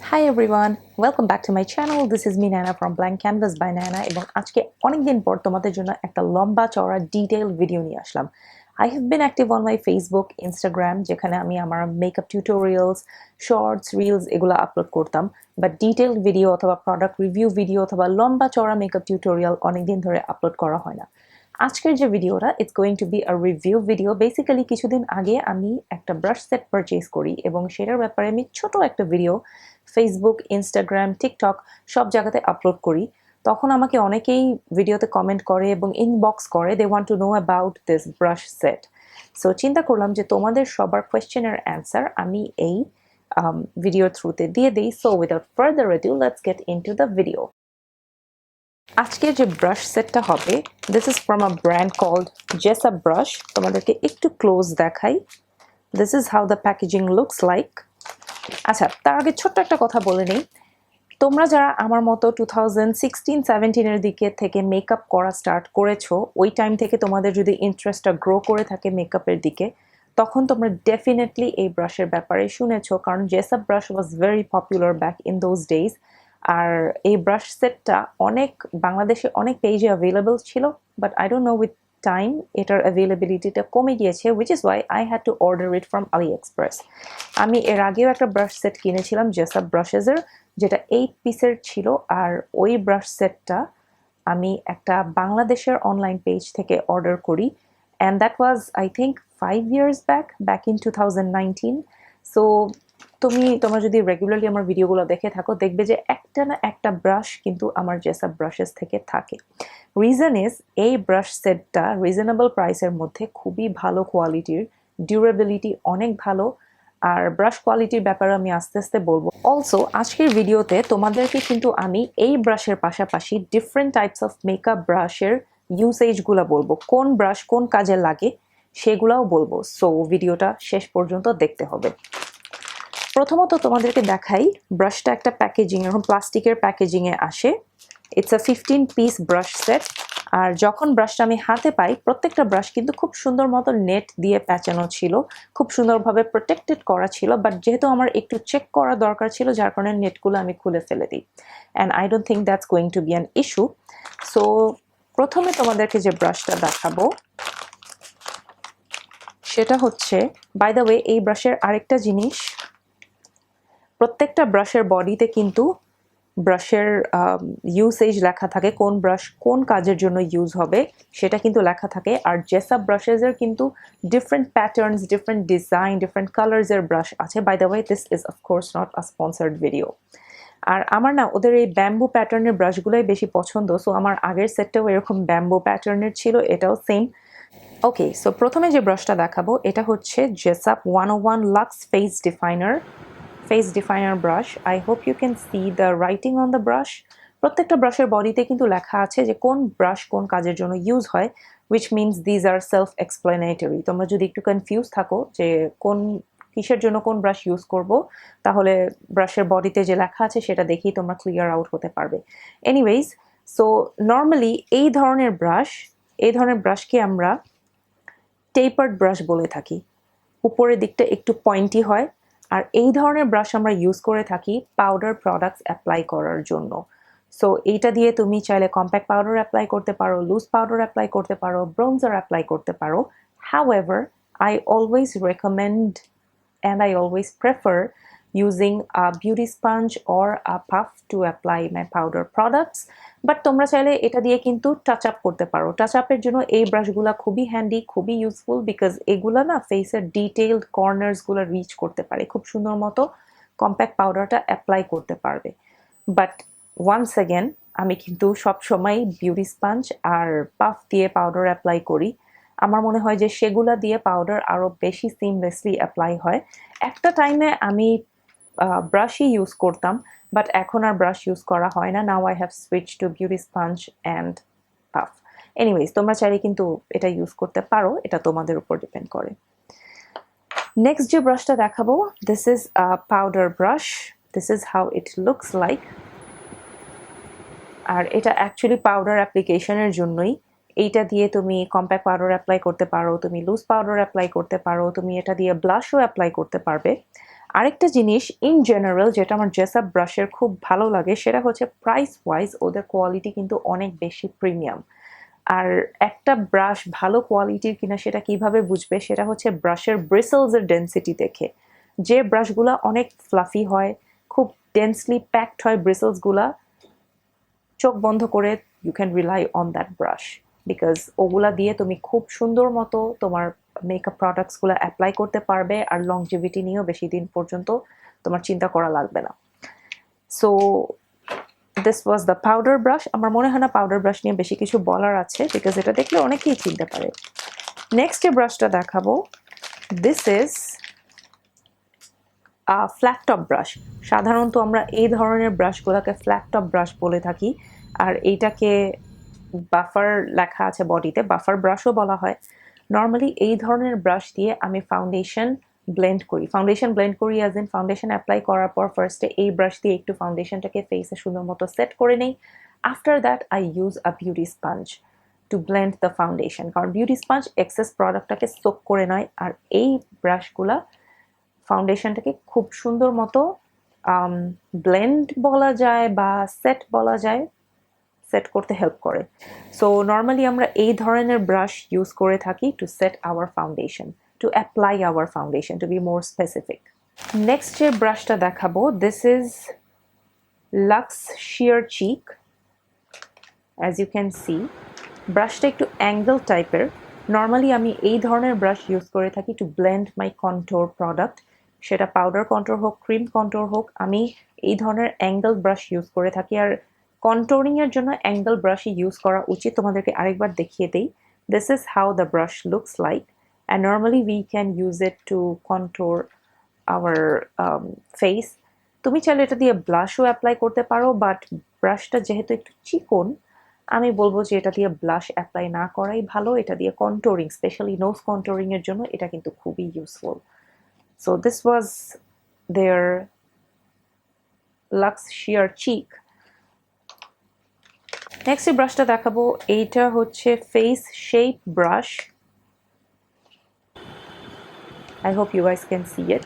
Hi everyone, welcome back to my channel. This is me Nana from Blank Canvas by Nana এবং আজকে অনেক দিন পর তোমাদের জন্য একটা লম্বা চওড়া ডিটেইল ভিডিও নিয়ে আসলাম। I have been active on my Facebook, Instagram যেখানে আমি আমার মেকআপ টিউটোরিয়ালস, শর্টস, রিলস এগুলো আপলোড করতাম, বাট ডিটেইলড ভিডিও অথবা প্রোডাক্ট রিভিউ ভিডিও অথবা লম্বা চওড়া মেকআপ টিউটোরিয়াল অনেক দিন ধরে আপলোড করা হয় না। আজকের যে ভিডিওটা it's going to be a review video. Basically কিছুদিন আগে আমি একটা ব্রাশ সেট পারচেজ করি এবং সেটার ব্যাপারে আমি ছোট একটা ভিডিও ফেসবুক, ইনস্টাগ্রাম, টিকটক সব জায়গাতে আপলোড করি। তখন আমাকে অনেকেই ভিডিওতে কমেন্ট করে এবং ইনবক্স করে, they want to know about this brush set. So চিন্তা করলাম যে তোমাদের সবার কোয়েশ্চেনের অ্যান্সার আমি এই ভিডিওর থ্রুতে দিয়ে দিই। So without further ado let's get into the video. আজকের যে ব্রাশ সেটটা হবে, this is from a brand called Jessup brush. তোমাদেরকে একটু ক্লোজ দেখাই। This is how the packaging looks like. আচ্ছা, তার আগে ছোট্ট একটা কথা বলে নেই। তোমরা যারা আমার মতো 2016-17 দিকে থেকে মেকআপ করা স্টার্ট করেছো, ওই টাইম থেকে তোমাদের যদি ইন্টারেস্টটা গ্রো করে থাকে মেকআপের দিকে, তখন তোমরা ডেফিনেটলি এই ব্রাশের ব্যাপারে শুনেছো, কারণ Jessup brush was very popular back in those days. আর এই ব্রাশ সেটটা বাংলাদেশে অনেক পেজে অ্যাভেলেবল ছিল, but I don't know with time এটার অ্যাভেলেবিলিটিটা কমে গিয়েছে, which is why I had to order it from AliExpress. আমি এর আগেও একটা ব্রাশ সেট কিনেছিলাম জেসআপ ব্রাশেসের, যেটা 8 পিসের ছিল। আর ওই ব্রাশ সেটটা আমি একটা বাংলাদেশের অনলাইন পেজ থেকে অর্ডার করি, and that was I think 5 years back in 2019। So তোমরা যদি রেগুলারলি আমার ভিডিওগুলো দেখে থাকো, দেখবে যে একটা না একটা ব্রাশ কিন্তু আমার জেসআপ ব্রাশেস থেকে থাকে। রিজন ইজ এই ব্রাশ সেটটা রিজনেবল প্রাইসের মধ্যে খুবই ভালো কোয়ালিটির, ডিউরেবিলিটি অনেক ভালো, আর ব্রাশ কোয়ালিটির ব্যাপারে আমি আস্তে আস্তে বলবো। অলসো আজকের ভিডিওতে তোমাদেরকে কিন্তু আমি এই ব্রাশের পাশাপাশি ডিফারেন্ট টাইপস অফ মেকআপ ব্রাশের ইউসেজগুলো বলবো, কোন ব্রাশ কোন কাজে লাগে সেগুলাও বলবো। সো ভিডিওটা শেষ পর্যন্ত দেখতে হবে। প্রথমত তোমাদেরকে দেখাই, ব্রাশটা একটা প্যাকেজিং, এরকম প্লাস্টিকের প্যাকেজিংয়ে আসে। It's a 15 piece brush set. আর যখন ব্রাশটা আমি হাতে পাই, প্রত্যেকটা ব্রাশ কিন্তু খুব সুন্দর মতো নেট দিয়ে প্যাঁচানো ছিল, খুব সুন্দরভাবে প্রোটেক্টেড করা ছিল, বাট যেহেতু আমার একটু চেক করা দরকার ছিল, যার কারণে নেটগুলো আমি খুলে ফেলে দিই, and I don't think that's going to be an issue. So প্রথমে তোমাদেরকে যে ব্রাশটা দেখাবো সেটা হচ্ছে, বাই দ্য ওয়ে এই ব্রাশের আরেকটা জিনিস, প্রত্যেকটা ব্রাশের বডিতে কিন্তু ব্রাশের ইউসেজ লেখা থাকে, কোন ব্রাশ কোন কাজের জন্য ইউজ হবে সেটা কিন্তু লেখা থাকে। আর জেসআপ ব্রাশেসের কিন্তু different patterns, different design, different কালার্সের ব্রাশ আছে। By the way this is of course not a sponsored video. আর আমার না ওদের এই ব্যাম্বু প্যাটার্নের ব্রাশগুলোই বেশি পছন্দ। সো আমার আগের সেটটাও এরকম ব্যাম্বু প্যাটার্নের ছিল, এটাও সেম। ওকে, সো প্রথমে যে ব্রাশটা দেখাবো এটা হচ্ছে Jessup 101 luxe face definer brush. I hope you can see the writing on the brush. প্রত্যেকটা ব্রাশের বডিতে কিন্তু লেখা আছে যে কোন ব্রাশ কোন কাজের জন্য ইউজ হয়, which means these are self explanatory. তোমরা যদি একটু কনফিউজ থাকো যে কিসের জন্য কোন ব্রাশ ইউজ করব, তাহলে ব্রাশের বডিতে যে লেখা আছে সেটা দেখেই তোমরা ক্লিয়ার আউট হতে পারবে। এনিওয়েজ, সো নর্মালি এই ধরনের ব্রাশকে আমরা টেপার্ড ব্রাশ বলে থাকি। উপরের দিকটা একটু পয়েন্টি হয়, আর এই ধরনের ব্রাশ আমরা ইউজ করে থাকি পাউডার প্রোডাক্টস অ্যাপ্লাই করার জন্য। সো এইটা দিয়ে তুমি চাইলে কম্প্যাক্ট পাউডার অ্যাপ্লাই করতে পারো, লুজ পাউডার অ্যাপ্লাই করতে পারো, ব্রোঞ্জার অ্যাপ্লাই করতে পারো। However, I always recommend and I always prefer using a beauty sponge or a puff to apply my powder products. But তোমরা চাইলে এটা দিয়ে কিন্তু টাচ আপ করতে পারো। টাচ আপের জন্য এই ব্রাশগুলো খুবই হ্যান্ডি, খুবই ইউজফুল, বিকজ এগুলো না ফেসের ডিটেইলড কর্নার্সগুলো রিচ করতে পারে, খুব সুন্দর মতো কম্প্যাক্ট পাউডারটা অ্যাপ্লাই করতে পারবে। বাট ওয়ান্স অ্যাগেন, আমি কিন্তু সবসময় বিউটি স্পঞ্জ আর পাফ দিয়ে পাউডার অ্যাপ্লাই করি। আমার মনে হয় যে সেগুলা দিয়ে পাউডার আরও বেশি সিমলেসলি অ্যাপ্লাই হয়। একটা টাইমে আমি ব্রাশই ইউজ করতাম, বাট এখন আর ব্রাশ ইউজ করা হয় না। Now I have switch to beauty sponge and puff. Anyways, তোমরা চাইলে কিন্তু এটা ইউজ করতে পারো, এটা তোমাদের উপর ডিপেন্ড করে। নেক্সট যে ব্রাশটা দেখাবো, this is a powder brush. This is how it looks like. আর এটা অ্যাকচুয়ালি পাউডার অ্যাপ্লিকেশনের জন্যই। এইটা দিয়ে তুমি কম্প্যাক্ট পাউডার অ্যাপ্লাই করতে পারো, তুমি লুজ পাউডার অ্যাপ্লাই করতে পারো, তুমি এটা দিয়ে ব্লাশও অ্যাপ্লাই করতে পারবে। আরেকটা জিনিস ইন জেনারেল যেটা আমার জেসআপ ব্রাশের খুব ভালো লাগে সেটা হচ্ছে প্রাইস ওয়াইজ ওদের কোয়ালিটি কিন্তু অনেক বেশি প্রিমিয়াম। আর একটা ব্রাশ ভালো কোয়ালিটির কিনা সেটা কিভাবে বুঝবে, সেটা হচ্ছে ব্রাশের ব্রিসেলসের ডেন্সিটি দেখে। যে ব্রাশগুলা অনেক ফ্লাফি হয়, খুব ডেন্সলি প্যাকড হয় ব্রিসেলসগুলা, চোখ বন্ধ করে you can rely on that brush, because ওগুলা দিয়ে তুমি খুব সুন্দর মতো তোমার মেকআপ প্রোডাক্টসগুলো অ্যাপ্লাই করতে পারবে, আর লংজিভিটি নিয়েও বেশি দিন পর্যন্ত তোমার চিন্তা করা লাগবে না। So this was the powder brush. আমার মনে হয় না পাউডার ব্রাশ নিয়ে বেশি কিছু বলার আছে, বিকজ এটা দেখলে অনেকেই চিনতে পারে। নেক্সট যে ব্রাশটা দেখাবো, this is flat top brush. সাধারণত আমরা এই ধরনের ব্রাশগুলোকে ফ্ল্যাট টপ ব্রাশ বলে থাকি, আর এইটাকে বাফার লেখা আছে বডিতে, বাফার ব্রাশও বলা হয়। নর্মালি এই ধরনের ব্রাশ দিয়ে আমি ফাউন্ডেশন ব্লেন্ড করি। ফাউন্ডেশন ব্লেন্ড করি অ্যাজ ইন ফাউন্ডেশন অ্যাপ্লাই করার পর ফার্স্টে এই ব্রাশ দিয়ে একটু ফাউন্ডেশনটাকে ফেসে সুন্দর মতো সেট করে নেই। After that I use a beauty sponge to blend the foundation, কারণ বিউটি স্পঞ্জ এক্সেস প্রোডাক্টটাকে সোক করে নেয়, আর এই ব্রাশগুলা ফাউন্ডেশনটাকে খুব সুন্দর মতো ব্লেন্ড বলা যায় বা সেট বলা যায়, সেট করতে হেল্প করে। সো নর্মালি আমরা এই ধরনের ব্রাশ ইউজ করে থাকি to set our foundation, to apply our foundation, to be more specific. Next যে ব্রাশটা দেখাবো, this is luxe sheer cheek. As you can see ব্রাশটা একটু অ্যাঙ্গেল টাইপের। নর্মালি আমি এই ধরনের ব্রাশ ইউজ করে থাকি to blend my contour product, সেটা পাউডার কন্ট্রোর হোক, ক্রিম কন্ট্রোর হোক, আমি এই ধরনের অ্যাঙ্গেল ব্রাশ ইউজ করে থাকি। আর কন্ট্রোরিংয়ের জন্য অ্যাঙ্গেল ব্রাশই ইউজ করা উচিত। তোমাদেরকে আরেকবার দেখিয়ে দিই, this is how the brush looks like, and normally we can use it to contour our face. তুমি চাইলে এটা দিয়ে ব্লাশও অ্যাপ্লাই করতে পারো, বাট ব্রাশটা যেহেতু একটু চিকন, আমি বলবো যে এটা দিয়ে ব্লাশ অ্যাপ্লাই না করাই ভালো। এটা দিয়ে কন্ট্রোরিং, স্পেশালি নোজ কন্ট্রোরিং এর জন্য এটা কিন্তু খুবই useful. So this was their luxe sheer cheek. Next যে ব্রাশটা দেখাবো, এইটা হচ্ছে face shape brush. I hope you guys can see it.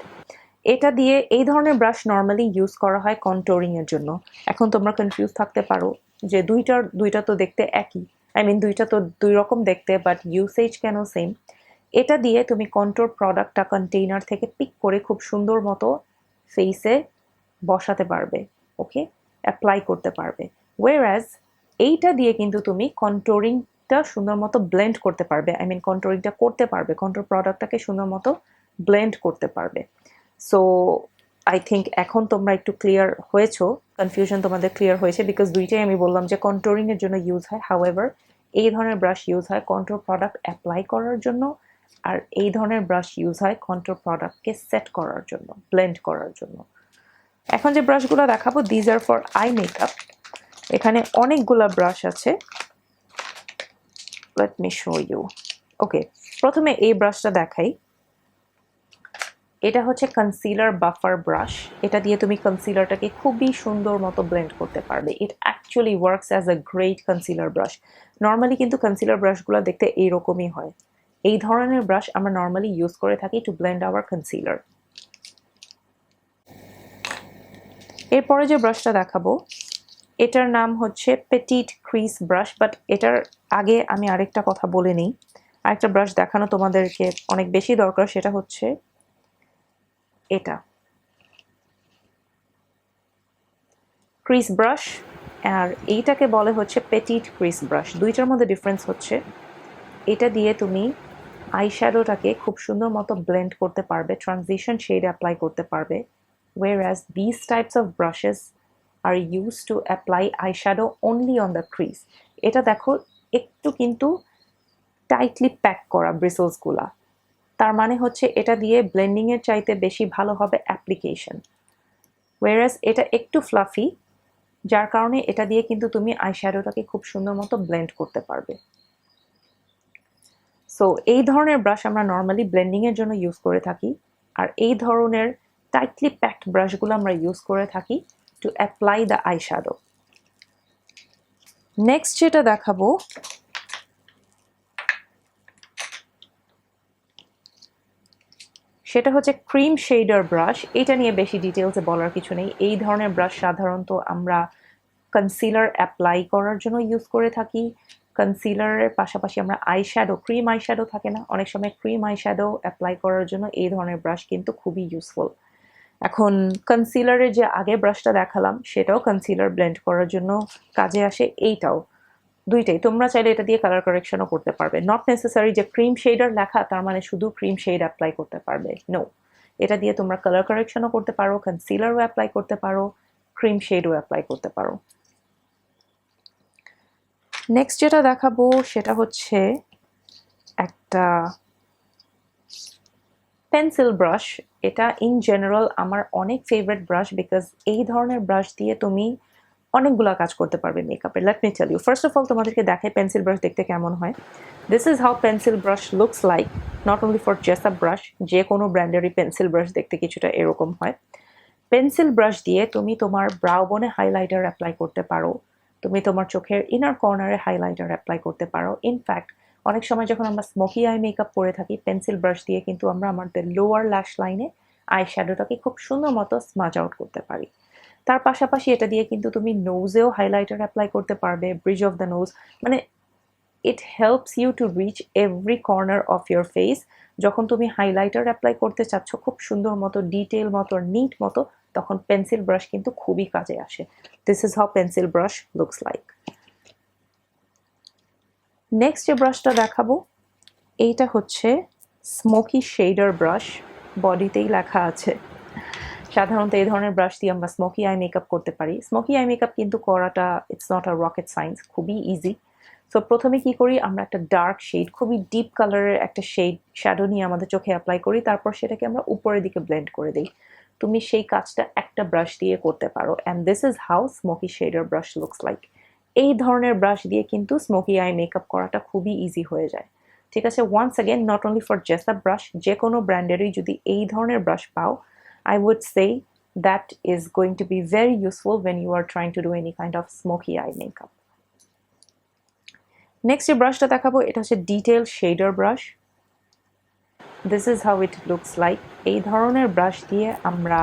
এটা দিয়ে এই ধরনের ব্রাশ নর্মালি ইউজ করা হয় কন্ট্রোরিং এর জন্য। এখন তোমরা কনফিউজ থাকতে পারো যে দুইটা তো দেখতে একই, আই মিন দুইটা তো দুই রকম দেখতে, বাট ইউসেজ কেন সেম? এটা দিয়ে তুমি কন্ট্রোর প্রোডাক্টটা কন্টেইনার থেকে পিক করে খুব সুন্দর মতো ফেসে বসাতে পারবে, ওকে, অ্যাপ্লাই করতে পারবে। ওয়েরাজ এইটা দিয়ে কিন্তু তুমি কন্ট্রোরিংটা সুন্দর মতো ব্লেন্ড করতে পারবে, আই মিন কন্ট্রোরিংটা করতে পারবে, কন্ট্রোর প্রোডাক্টটাকে সুন্দর মতো ব্লেন্ড করতে পারবে। সো আই থিঙ্ক এখন তোমরা একটু ক্লিয়ার হয়েছো, কনফিউশন তোমাদের ক্লিয়ার হয়েছে, বিকজ দুইটাই আমি বললাম যে কন্ট্রোরিং এর জন্য ইউজ হয়। হাউএভার এই ধরনের ব্রাশ ইউজ হয় কন্ট্রোর প্রোডাক্ট অ্যাপ্লাই করার জন্য, আর এই ধরনের ব্রাশ ইউজ হয় কন্ট্রোর প্রোডাক্টকে সেট করার জন্য, ব্লেন্ড করার জন্য। এখন যে ব্রাশগুলো দেখাবো, these are for eye makeup. এখানে অনেকগুলা ব্রাশ আছে, লেট মি শো ইউ। ওকে, প্রথমে এই ব্রাশটা দেখাই। এটা হচ্ছে কনসিলার বাফার ব্রাশ। এটা দিয়ে তুমি কনসিলারটাকে খুবই সুন্দর মতো ব্লেন্ড করতে পারবে। It actually works as a great concealer brush. Normally কিন্তু কনসিলার ব্রাশগুলো দেখতে এইরকমই হয়। এই ধরনের ব্রাশ আমরা নর্মালি ইউজ করে থাকি টু ব্লেন্ড আওয়ার কনসিলার। এরপরে যে ব্রাশটা দেখাবো, এটার নাম হচ্ছে পেটিট ক্রিস ব্রাশ, বাট এটার আগে আমি আরেকটা কথা বলে নিই। আরেকটা ব্রাশ দেখানো তোমাদেরকে অনেক বেশি দরকার, সেটা হচ্ছে এটা ক্রিস ব্রাশ, আর এইটাকে বলে হচ্ছে পেটিট ক্রিস ব্রাশ। দুইটার মধ্যে ডিফারেন্স হচ্ছে এটা দিয়ে তুমি আইশ্যাডোটাকে খুব সুন্দর মতো ব্লেন্ড করতে পারবে, ট্রানজিশন শেড অ্যাপ্লাই করতে পারবে, whereas these types of brushes are used to apply eyeshadow only on the crease. এটা দেখো একটু কিন্তু টাইটলি প্যাক করা ব্রিসেলসগুলা, তার মানে হচ্ছে এটা দিয়ে ব্লেন্ডিং এর চাইতে বেশি ভালো হবে অ্যাপ্লিকেশন, whereas এটা একটু ফ্লাফি, যার কারণে এটা দিয়ে কিন্তু তুমি আইশ্যাডোটাকে খুব সুন্দর মতো ব্লেন্ড করতে পারবে। সো এই ধরনের ব্রাশ আমরা নর্মালি ব্লেন্ডিং এর জন্য ইউজ করে থাকি, আর এই ধরনের টাইটলি প্যাকড ব্রাশগুলো আমরা ইউজ করে থাকি to apply the eyeshadow. Next যেটা দেখাবো, সেটা হচ্ছে ক্রিম শেডার ব্রাশ। এটা নিয়ে বেশি ডিটেলসে বলার কিছু নেই। এই ধরনের ব্রাশ সাধারণত আমরা কনসিলার অ্যাপ্লাই করার জন্য ইউজ করে থাকি। কনসিলারের পাশাপাশি আমরা আইশ্যাডো, ক্রিম আইশ্যাডো থাকে না, অনেক সময় ক্রিম আইশ্যাডো অ্যাপ্লাই করার জন্য এই ধরনের ব্রাশ কিন্তু খুবই ইউজফুল। এখন কনসিলারের যে আগে ব্রাশটা দেখালাম সেটাও কনসিলার ব্লেন্ড করার জন্য কাজে আসে। এইটাও দুইটাই তোমরা চাইলে এটা দিয়ে কালার কারেকশনও করতে পারবে। নট নেসেসারি যে ক্রিম শেডার লেখা তার মানে শুধু ক্রিম শেড অ্যাপ্লাই করতে পারবে, নো। এটা দিয়ে তোমরা কালার কারেকশনও করতে পারো, কনসিলারও অ্যাপ্লাই করতে পারো, ক্রিম শেডও অ্যাপ্লাই করতে পারো। নেক্সট যেটা দেখাবো সেটা হচ্ছে একটা পেন্সিল ব্রাশ। এটা ইন জেনারেল আমার অনেক ফেভারিট ব্রাশ, বিকজ এই ধরনের ব্রাশ দিয়ে তুমি অনেকগুলা কাজ করতে পারবে মেকআপে। Let me tell you, first of all তোমাদেরকে দেখাই পেন্সিল ব্রাশ দেখতে কেমন হয়। This is how pencil brush looks like, not only for Jessup brush, যে কোনো ব্র্যান্ডেরই পেন্সিল ব্রাশ দেখতে কিছুটা এরকম হয়। পেন্সিল ব্রাশ দিয়ে তুমি তোমার ব্রাউ বোনে হাইলাইটার অ্যাপ্লাই করতে পারো, তুমি তোমার চোখের ইনার কর্নারে হাইলাইটার অ্যাপ্লাই করতে পারো। ইনফ্যাক্ট অনেক সময় যখন আমরা স্মোকি আই মেকআপ করে থাকি, পেন্সিল ব্রাশ দিয়ে কিন্তু আমরা আমাদের লোয়ার ল্যাশ লাইনে আই শ্যাডোটাকে খুব সুন্দর মতো স্মাজ আউট করতে পারি। তার পাশাপাশি এটা দিয়ে কিন্তু তুমি নোজেও হাইলাইটার অ্যাপ্লাই করতে পারবে, ব্রিজ অফ দ্য নোজ। মানে it helps you to reach every corner of your face. যখন তুমি হাইলাইটার অ্যাপ্লাই করতে চাচ্ছ খুব সুন্দর মতো, ডিটেল মতো, নিট মতো, তখন পেন্সিল ব্রাশ কিন্তু খুবই কাজে আসে। This is how pencil brush looks like. Next যে ব্রাশটা দেখাবো এইটা হচ্ছে স্মোকি শেডার ব্রাশ। বডিতেই লেখা আছে। সাধারণত এই ধরনের ব্রাশ দিয়ে আমরা স্মোকি আই মেকআপ করতে পারি। স্মোকি আই মেকআপ কিন্তু করাটা it's not a rocket science, খুবই ইজি। সো প্রথমে কি করি, আমরা একটা ডার্ক শেড, খুবই ডিপ কালারের একটা শেড শ্যাডো নিয়ে আমাদের চোখে অ্যাপ্লাই করি, তারপর সেটাকে আমরা উপরের দিকে ব্লেন্ড করে দিই। তুমি সেই কাজটা একটা ব্রাশ দিয়ে করতে পারো, and this is how smoky shader brush looks like. এই ধরনের ব্রাশ দিয়ে কিন্তু স্মোকি আই মেকআপ করাটা খুবই ইজি হয়ে যায়। ঠিক আছে, once again, not only for Jessup brush, যে কোনো ব্র্যান্ডেরই যদি এই ধরনের ব্রাশ পাও, I would say that is going to be very useful when you are trying to do any kind of smoky eye makeup. Next যে ব্রাশটা দেখাবো এটা হচ্ছে detail shader brush. This is how it looks like. এই ধরনের brush দিয়ে আমরা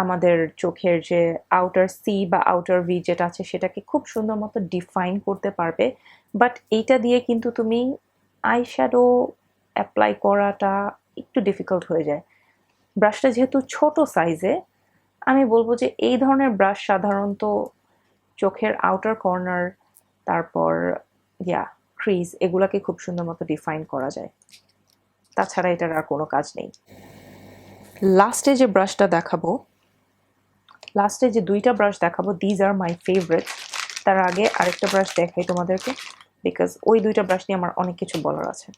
আমাদের চোখের যে আউটার সি বা আউটার ভি যেটা আছে সেটাকে খুব সুন্দর মতো ডিফাইন করতে পারবে। বাট এইটা দিয়ে কিন্তু তুমি আই শ্যাডো অ্যাপ্লাই করাটা একটু ডিফিকাল্ট হয়ে যায়। ব্রাশটা যেহেতু ছোট সাইজে, আমি বলবো যে এই ধরনের ব্রাশ সাধারণত চোখের আউটার কর্নার, তারপর ক্রিজ, এগুলাকে খুব সুন্দর মতো ডিফাইন করা যায়। তাছাড়া এটার আর কোনো কাজ নেই। লাস্টে যে ব্রাশটা দেখাবো, লাস্টে যে দুইটা ব্রাশ দেখাবো, দিজ আর মাই ফেভারিট। তার আগে আরেকটা ব্রাশ দেখাই তোমাদেরকে, বিকজ ওই দুইটা ব্রাশ নিয়ে আমার অনেক কিছু বলার আছে।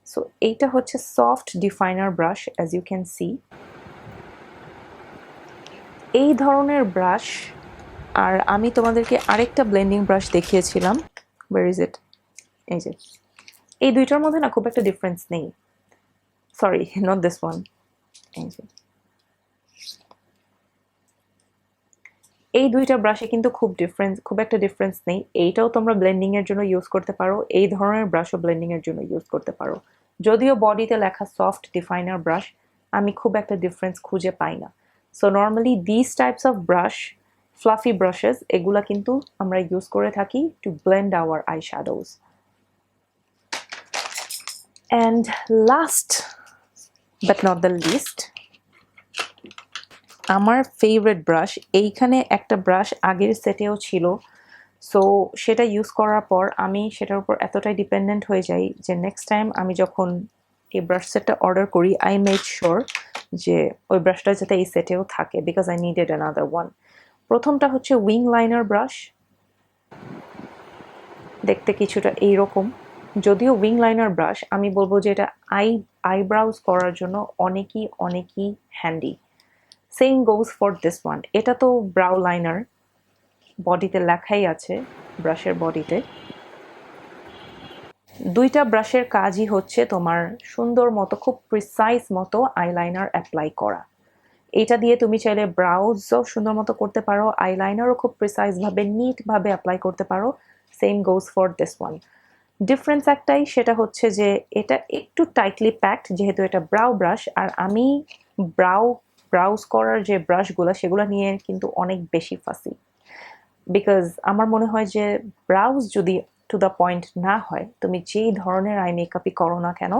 সো এইটা হচ্ছে soft definer brush, as you can see. এই ধরনের ব্রাশ, আর আমি তোমাদেরকে আরেকটা ব্লেন্ডিং ব্রাশ দেখিয়েছিলাম, ওয়্যার ইজ ইট, এই যে, এই দুইটার মধ্যে না খুব একটা ডিফারেন্স নেই। সরি, নট দিস ওয়ান, এই যে, এই দুইটা ব্রাশে কিন্তু খুব একটা ডিফারেন্স নেই। এইটাও তোমরা ব্লেন্ডিং এর জন্য ইউজ করতে পারো, এই ধরনের ব্রাশও ব্লেন্ডিং এর জন্য ইউজ করতে পারো। যদিও বডিতে লেখা সফট ডিফাইনার ব্রাশ, আমি খুব একটা ডিফারেন্স খুঁজে পাই না। So normally this types of brush, fluffy brushes, এগুলা কিন্তু আমরা ইউজ করে থাকি to blend our eye shadows. And last but not the least, আমার ফেভারিট ব্রাশ। এইখানে একটা ব্রাশ আগের সেটেও ছিল, সো সেটা ইউজ করার পর আমি সেটার উপর এতটাই ডিপেন্ডেন্ট হয়ে যাই যে নেক্সট টাইম আমি যখন এই ব্রাশ সেটটা অর্ডার করি, আই মেড শিওর যে ওই ব্রাশটা যাতে এই সেটেও থাকে, because I needed another one. প্রথমটা হচ্ছে উইং লাইনার ব্রাশ, দেখতে কিছুটা এইরকম। যদিও উইং লাইনার ব্রাশ, আমি বলবো যে এটা আইব্রাউজ করার জন্য অনেকই handy. Same goes for this one. এটা তো ব্রাউ লাইনার, বডিতে লেখাই আছে, ব্রাশের বডিতে। দুইটা ব্রাশের কাজই হচ্ছে তোমার সুন্দর মতো, খুব প্রিসাইজ মতো আইলাইনার অ্যাপ্লাই করা। এটা দিয়ে তুমি চাইলে ব্রাউজও সুন্দর মতো করতে পারো, আইলাইনারও খুব প্রিসাইজভাবে, নিটভাবে অ্যাপ্লাই করতে পারো। Same goes for this one. Difference একটাই, সেটা হচ্ছে যে এটা একটু টাইটলি প্যাকড যেহেতু এটা ব্রাউ ব্রাশ, আর আমি ব্রাউজ করার যে ব্রাশগুলো সেগুলো নিয়ে কিন্তু অনেক বেশি ফাসি, বিকজ আমার মনে হয় যে ব্রাউজ যদি টু দ্য পয়েন্ট না হয়, তুমি যেই ধরনের আই মেকআপই করো না কেন,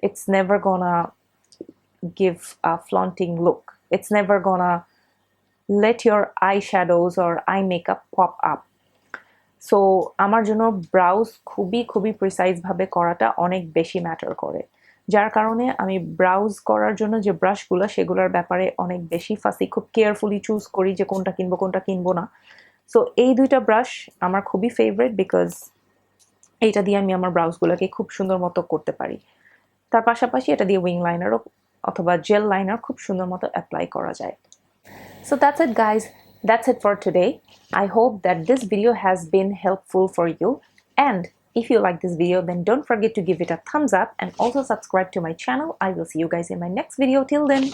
it's never gonna give a flaunting look. It's never gonna let your eyeshadows or eye makeup pop up. So আমার জন্য ব্রাউজ খুবই খুবই প্রিসাইজ ভাবে করাটা অনেক বেশি ম্যাটার করে, যার কারণে আমি ব্রাউজ করার জন্য যে ব্রাশগুলো সেগুলোর ব্যাপারে অনেক বেশি ফাসি, খুব কেয়ারফুলি চুজ করি যে কোনটা কিনবো কোনটা কিনবো না। সো এই দুইটা ব্রাশ আমার খুবই ফেভারিট, বিকজ এইটা দিয়ে আমি আমার ব্রাউজগুলোকে খুব সুন্দর মতো করতে পারি। তার পাশাপাশি এটা দিয়ে উইং লাইনারও অথবা জেল লাইনার খুব সুন্দর মতো অ্যাপ্লাই করা যায়। So that's it guys, that's it for today. I hope that this video has been helpful for you, and if you like this video then don't forget to give it a thumbs up and also subscribe to my channel. I will see you guys in my next video. Till then.